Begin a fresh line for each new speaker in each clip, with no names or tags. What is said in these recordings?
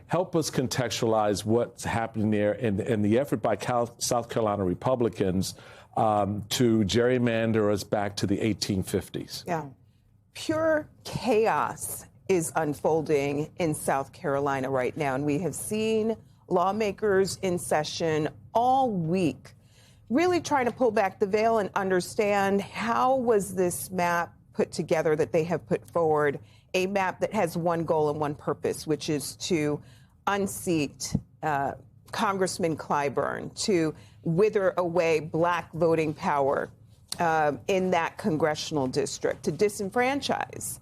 help us contextualize what's happening there and the effort by South Carolina Republicans to gerrymander us back to the 1850s.
Yeah. Pure chaos is unfolding in South Carolina right now, and we have seen lawmakers in session all week really trying to pull back the veil and understand how was this map put together that they have put forward, a map that has one goal and one purpose, which is to unseat Congressman Clyburn, to wither away black voting power in that congressional district, to disenfranchise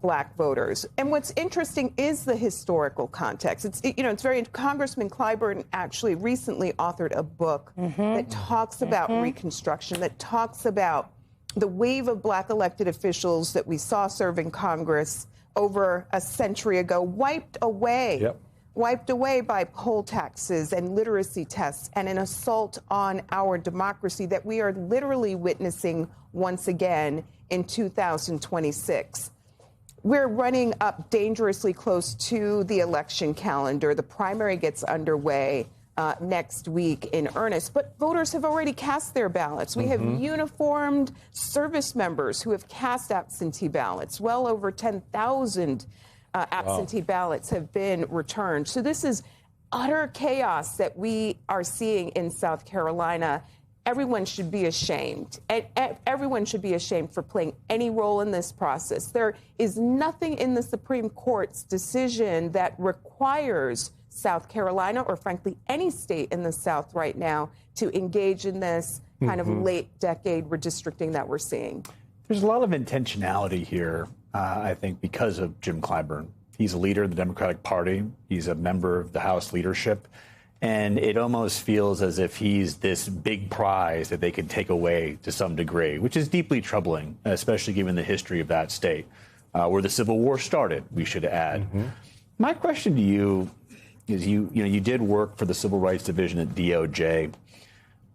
black voters. And what's interesting is the historical context. It's very, Congressman Clyburn actually recently authored a book that talks about Reconstruction, that talks about the wave of black elected officials that we saw serving Congress over a century ago, wiped away by poll taxes and literacy tests and an assault on our democracy that we are literally witnessing once again in 2026. We're running up dangerously close to the election calendar. The primary gets underway next week in earnest, but voters have already cast their ballots. We have uniformed service members who have cast absentee ballots. Well over 10,000 absentee ballots have been returned. So this is utter chaos that we are seeing in South Carolina. Everyone should be ashamed. Everyone should be ashamed for playing any role in this process. There is nothing in the Supreme Court's decision that requires South Carolina, or frankly any state in the South right now, to engage in this kind of late decade redistricting that we're seeing.
There's a lot of intentionality here, I think, because of Jim Clyburn. He's a leader of the Democratic Party. He's a member of the House leadership. And it almost feels as if he's this big prize that they can take away to some degree, which is deeply troubling, especially given the history of that state, where the Civil War started, we should add. My question to you is, you did work for the Civil Rights Division at DOJ.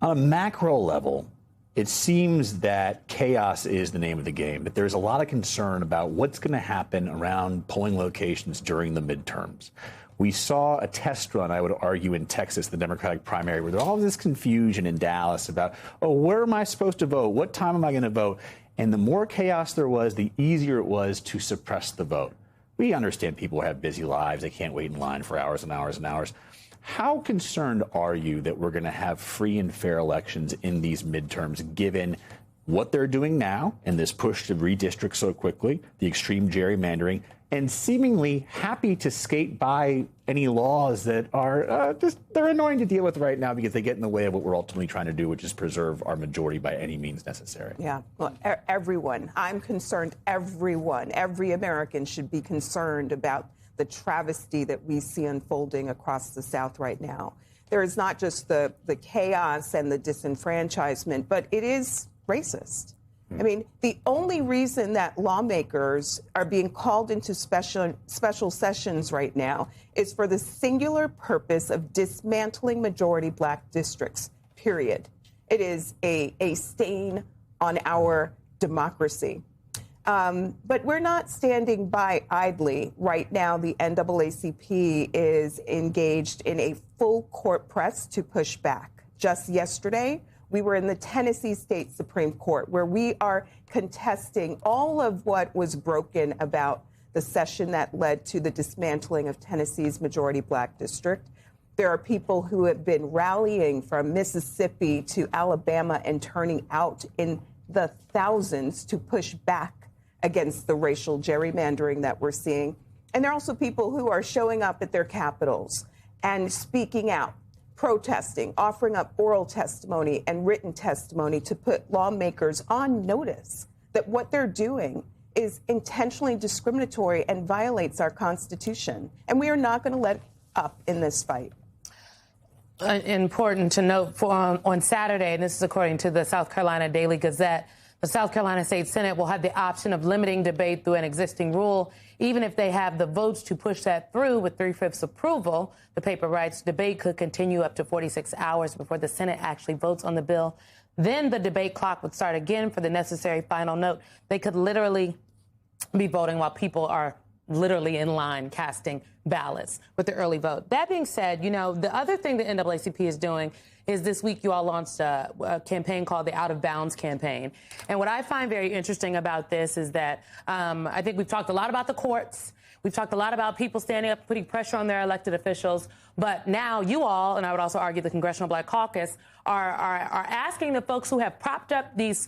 On a macro level, it seems that chaos is the name of the game, but there's a lot of concern about what's going to happen around polling locations during the midterms. We saw a test run, I would argue, in Texas, the Democratic primary, where there's all this confusion in Dallas about, where am I supposed to vote? What time am I going to vote? And the more chaos there was, the easier it was to suppress the vote. We understand people have busy lives. They can't wait in line for hours and hours and hours. How concerned are you that we're going to have free and fair elections in these midterms, given what they're doing now and this push to redistrict so quickly, the extreme gerrymandering, and seemingly happy to skate by any laws that are they're annoying to deal with right now because they get in the way of what we're ultimately trying to do, which is preserve our majority by any means necessary?
Yeah, well, everyone, I'm concerned, everyone, every American should be concerned about the travesty that we see unfolding across the South right now. There is not just the chaos and the disenfranchisement, but it is racist. I mean, the only reason that lawmakers are being called into special sessions right now is for the singular purpose of dismantling majority black districts, period. It is a stain on our democracy. But we're not standing by idly. Right now, the NAACP is engaged in a full court press to push back. Just yesterday, we were in the Tennessee State Supreme Court, where we are contesting all of what was broken about the session that led to the dismantling of Tennessee's majority black district. There are people who have been rallying from Mississippi to Alabama and turning out in the thousands to push back against the racial gerrymandering that we're seeing. And there are also people who are showing up at their capitals and speaking out, protesting, offering up oral testimony and written testimony to put lawmakers on notice that what they're doing is intentionally discriminatory and violates our Constitution. And we are not going to let up in this fight.
Important to note on Saturday, and this is according to the South Carolina Daily Gazette, the South Carolina State Senate will have the option of limiting debate through an existing rule. Even if they have the votes to push that through with 3/5 approval, the paper writes, debate could continue up to 46 hours before the Senate actually votes on the bill. Then the debate clock would start again for the necessary final note. They could literally be voting while people are literally in line casting ballots with the early vote. That being said, the other thing the NAACP is doing is this week you all launched a campaign called the Out of Bounds campaign. And what I find very interesting about this is that I think we've talked a lot about the courts. We've talked a lot about people standing up, putting pressure on their elected officials. But now you all, and I would also argue the Congressional Black Caucus, are asking the folks who have propped up these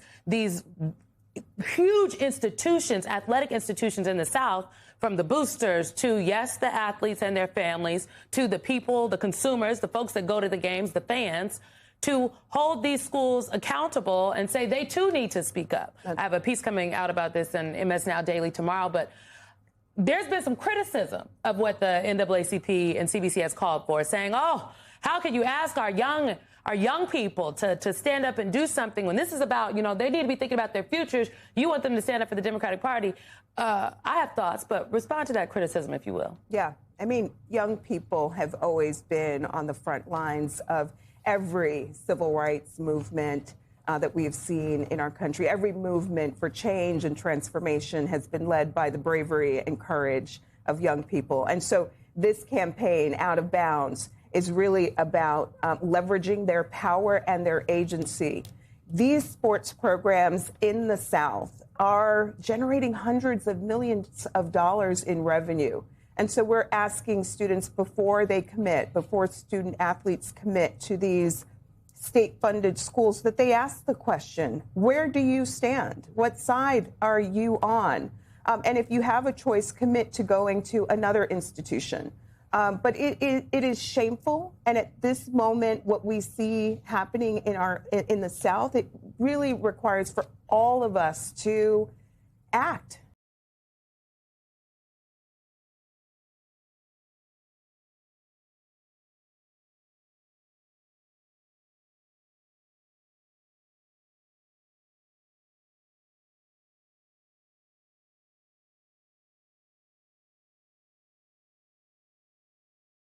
huge institutions, athletic institutions in the South, from the boosters to, yes, the athletes and their families, to the people, the consumers, the folks that go to the games, the fans, to hold these schools accountable and say they, too, need to speak up. I have a piece coming out about this in MS Now Daily tomorrow, but there's been some criticism of what the NAACP and CBC has called for, saying, oh, how could you ask our young people to stand up and do something when this is about, they need to be thinking about their futures. You want them to stand up for the Democratic Party. I have thoughts, but respond to that criticism, if you will.
Yeah. I mean, young people have always been on the front lines of every civil rights movement that we have seen in our country. Every movement for change and transformation has been led by the bravery and courage of young people. And so this campaign, Out of Bounds, is really about leveraging their power and their agency. These sports programs in the South are generating hundreds of millions of dollars in revenue. And so we're asking students before they commit, before student athletes commit to these state-funded schools, that they ask the question, where do you stand? What side are you on? And if you have a choice, commit to going to another institution. But it is shameful. And at this moment, what we see happening in the South, it really requires for all of us to act